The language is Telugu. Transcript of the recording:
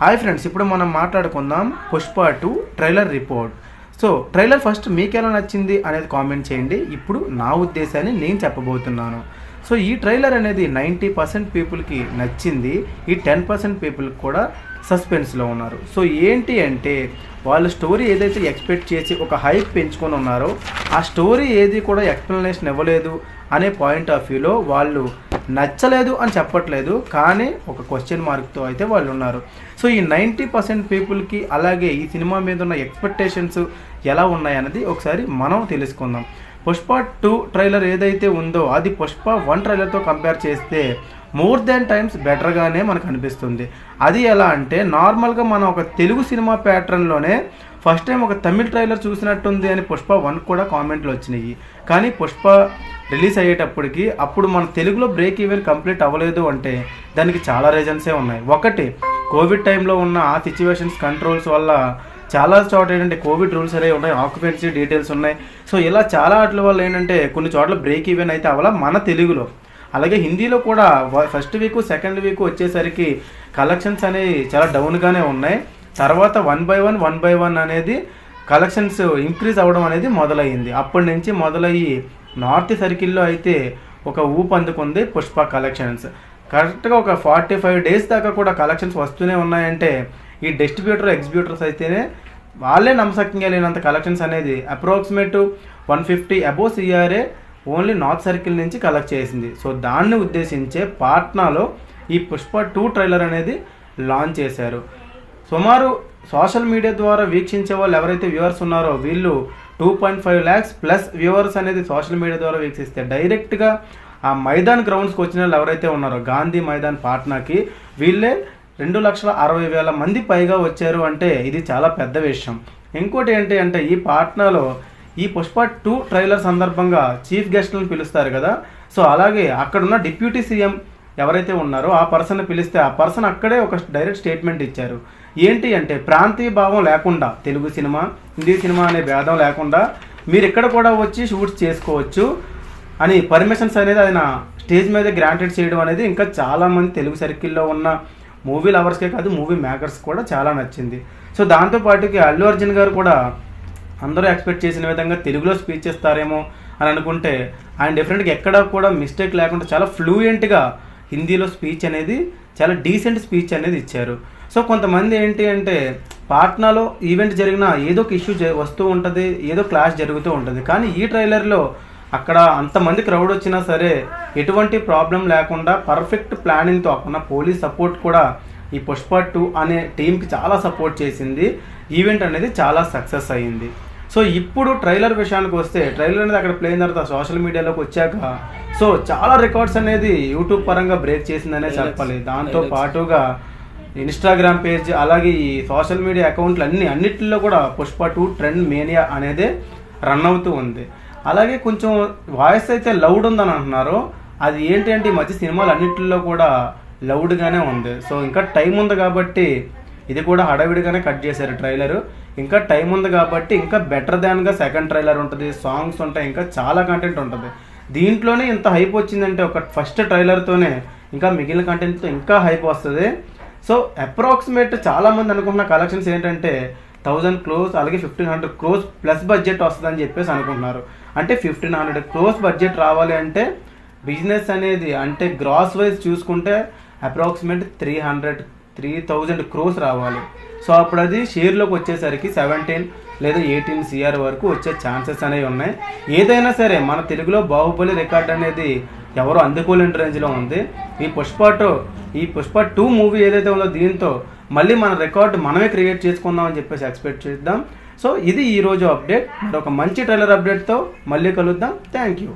హాయ్ ఫ్రెండ్స్, ఇప్పుడు మనం మాట్లాడుకుందాం Pushpa 2 trailer report. So trailer first మీకు ఎలా నచ్చింది అనేది కామెంట్ చేయండి. ఇప్పుడు నా ఉద్దేశాన్ని నేను చెప్పబోతున్నాను. సో ఈ ట్రైలర్ అనేది 90% పీపుల్కి నచ్చింది. ఈ 10% పీపుల్కి కూడా సస్పెన్స్లో ఉన్నారు. సో ఏంటి అంటే వాళ్ళ స్టోరీ ఏదైతే ఎక్స్పెక్ట్ చేసి ఒక హైప్ పెంచుకొని ఉన్నారో ఆ స్టోరీ ఏది కూడా ఎక్స్ప్లెనేషన్ ఇవ్వలేదు అనే పాయింట్ ఆఫ్ వ్యూలో వాళ్ళు నచ్చలేదు అని చెప్పట్లేదు, కానీ ఒక క్వశ్చన్ మార్క్తో అయితే వాళ్ళు ఉన్నారు. సో ఈ 90% పీపుల్కి అలాగే ఈ సినిమా మీద ఉన్న ఎక్స్పెక్టేషన్స్ ఎలా ఉన్నాయన్నది ఒకసారి మనం తెలుసుకుందాం. పుష్ప 2 ట్రైలర్ ఏదైతే ఉందో అది పుష్ప 1 ట్రైలర్తో కంపేర్ చేస్తే మోర్ దెన్ టైమ్స్ బెటర్గానే మనకు అనిపిస్తుంది. అది ఎలా అంటే నార్మల్గా మనం ఒక తెలుగు సినిమా ప్యాటర్న్లోనే ఫస్ట్ టైం ఒక తమిళ్ ట్రైలర్ చూసినట్టుంది అని పుష్ప 1 కూడా కామెంట్లు వచ్చినాయి. కానీ పుష్ప రిలీజ్ అయ్యేటప్పటికి అప్పుడు మన తెలుగులో బ్రేక్ ఈవెన్ కంప్లీట్ అవ్వలేదు అంటే దానికి చాలా రీజన్సే ఉన్నాయి. ఒకటి, కోవిడ్ టైంలో ఉన్న ఆ సిచ్యువేషన్స్ కంట్రోల్స్ వల్ల చాలా చోట్ల ఏంటంటే కోవిడ్ రూల్స్ అనేవి ఉన్నాయి, ఆక్యుపెన్సీ డీటెయిల్స్ ఉన్నాయి. సో ఇలా చాలా వాటి వల్ల ఏంటంటే కొన్ని చోట్ల బ్రేక్ ఈవెన్ అయితే అవ్వాల మన తెలుగులో. అలాగే హిందీలో కూడా ఫస్ట్ వీక్ సెకండ్ వీక్ వచ్చేసరికి కలెక్షన్స్ అనేవి చాలా డౌన్గానే ఉన్నాయి. తర్వాత వన్ బై వన్ అనేది కలెక్షన్స్ ఇంక్రీజ్ అవ్వడం అనేది మొదలయ్యింది. అప్పటి నుంచి మొదలయ్యి నార్త్ సర్కిల్లో అయితే ఒక ఊపు అందుకుంది పుష్ప కలెక్షన్స్. కరెక్ట్గా ఒక 45 days దాకా కూడా కలెక్షన్స్ వస్తూనే ఉన్నాయంటే ఈ డిస్ట్రిబ్యూటర్ ఎగ్జిబ్యూటర్స్ అయితేనే వాళ్ళే నమ్మశక్యంగా లేనంత కలెక్షన్స్ అనేది approximate 150 above CRA only north circle నుంచి కలెక్ట్ చేసింది. సో దాన్ని ఉద్దేశించే పాట్నాలో ఈ పుష్ప 2 ట్రైలర్ అనేది లాంచ్ చేశారు. సుమారు సోషల్ మీడియా ద్వారా వీక్షించే వాళ్ళు ఎవరైతే వ్యూవర్స్ ఉన్నారో వీళ్ళు 2.5 lakhs ప్లస్ వ్యూవర్స్ అనేది సోషల్ మీడియా ద్వారా వీక్షిస్తే డైరెక్ట్గా ఆ మైదాన్ గ్రౌండ్స్కి వచ్చిన వాళ్ళు ఎవరైతే ఉన్నారో గాంధీ మైదాన్ పాట్నాకి వీళ్ళే 2,60,000 మంది పైగా వచ్చారు అంటే ఇది చాలా పెద్ద విషయం. ఇంకోటి ఏంటి అంటే ఈ పాట్నాలో ఈ పుష్ప 2 ట్రైలర్ సందర్భంగా చీఫ్ గెస్ట్లను పిలుస్తారు కదా. సో అలాగే అక్కడున్న డిప్యూటీ సీఎం ఎవరైతే ఉన్నారో ఆ పర్సన్ పిలిస్తే ఆ పర్సన్ అక్కడే ఒక డైరెక్ట్ స్టేట్మెంట్ ఇచ్చారు. ఏంటి అంటే ప్రాంతీయ భావం లేకుండా తెలుగు సినిమా హిందీ సినిమా అనే భేదం లేకుండా మీరు ఇక్కడ కూడా వచ్చి షూట్స్ చేసుకోవచ్చు అని పర్మిషన్స్ అనేది ఆయన స్టేజ్ మీద గ్రాంటెడ్ చేయడం అనేది ఇంకా చాలామంది తెలుగు సర్కిల్లో ఉన్న మూవీ లవర్స్కే కాదు మూవీ మేకర్స్ కూడా చాలా నచ్చింది. సో దాంతోపాటుకి అల్లు అర్జున్ గారు కూడా అందరూ ఎక్స్పెక్ట్ చేసిన విధంగా తెలుగులో స్పీచ్ ఇస్తారేమో అని అనుకుంటే ఆయన డెఫినెట్గా ఎక్కడా కూడా మిస్టేక్ లేకుండా చాలా ఫ్లూయెంట్గా హిందీలో స్పీచ్ అనేది చాలా డీసెంట్ స్పీచ్ అనేది ఇచ్చారు. సో కొంతమంది ఏంటి అంటే పాట్నాలో ఈవెంట్ జరిగినా ఏదో ఒక ఇష్యూ వస్తూ ఉంటుంది, ఏదో క్లాష్ జరుగుతూ ఉంటుంది. కానీ ఈ ట్రైలర్లో అక్కడ అంతమంది క్రౌడ్ వచ్చినా సరే ఎటువంటి ప్రాబ్లం లేకుండా పర్ఫెక్ట్ ప్లానింగ్తో అక్కడ పోలీస్ సపోర్ట్ కూడా ఈ పుష్ప 2 అనే టీంకి చాలా సపోర్ట్ చేసింది. ఈవెంట్ అనేది చాలా సక్సెస్ అయ్యింది. సో ఇప్పుడు ట్రైలర్ విషయానికి వస్తే ట్రైలర్ అనేది అక్కడ ప్లే అయిన తర్వాత సోషల్ మీడియాలోకి వచ్చాక సో చాలా రికార్డ్స్ అనేది యూట్యూబ్ పరంగా బ్రేక్ చేసిందనే చెప్పాలి. దాంతో పాటుగా ఇన్స్టాగ్రామ్ పేజ్ అలాగే ఈ సోషల్ మీడియా అకౌంట్లు అన్నిటిలో కూడా పుష్ప 2 ట్రెండ్ మేనియా అనేది రన్ అవుతూ ఉంది. అలాగే కొంచెం వాయిస్ అయితే లౌడ్ ఉందని అంటున్నారు. అది ఏంటి అంటే ఈ మధ్య సినిమాలు అన్నిటిలో కూడా లౌడ్గానే ఉంది. సో ఇంకా టైం ఉంది కాబట్టి ఇది కూడా హడావిడిగానే కట్ చేశారు ట్రైలరు. ఇంకా టైం ఉంది కాబట్టి ఇంకా బెటర్ దాన్గా సెకండ్ ట్రైలర్ ఉంటుంది, సాంగ్స్ ఉంటాయి, ఇంకా చాలా కంటెంట్ ఉంటుంది. దీంట్లోనే ఇంత హైప్ వచ్చిందంటే ఒక ఫస్ట్ ట్రైలర్తోనే ఇంకా మిగిలిన కంటెంట్తో ఇంకా హైప్ వస్తుంది. సో అప్రాక్సిమేట్ చాలామంది అనుకుంటున్న కలెక్షన్స్ ఏంటంటే 1,000 crores అలాగే 1,500 crores ప్లస్ బడ్జెట్ వస్తుందని చెప్పేసి అనుకుంటున్నారు. అంటే 1,500 crores బడ్జెట్ రావాలి అంటే బిజినెస్ అనేది అంటే గ్రాస్ వైజ్ చూసుకుంటే అప్రాక్సిమేట్ 3,000 crores రావాలి. సో అప్పుడు అది షేర్లోకి వచ్చేసరికి 17 లేదా 18 CR వరకు వచ్చే ఛాన్సెస్ అనేవి ఉన్నాయి. ఏదైనా సరే మన తెలుగులో బాహుబలి రికార్డ్ అనేది ఎవరు అందుకోలేని రేంజ్లో ఉంది. ఈ పుష్ప 2 మూవీ ఏదైతే ఉందో దీంతో మళ్ళీ మన రికార్డ్ మనమే క్రియేట్ చేసుకుందాం అని చెప్పేసి ఎక్స్పెక్ట్ చేద్దాం. సో ఇది ఈరోజు అప్డేట్. మరొక మంచి ట్రైలర్ అప్డేట్తో మళ్ళీ కలుద్దాం. Thank you.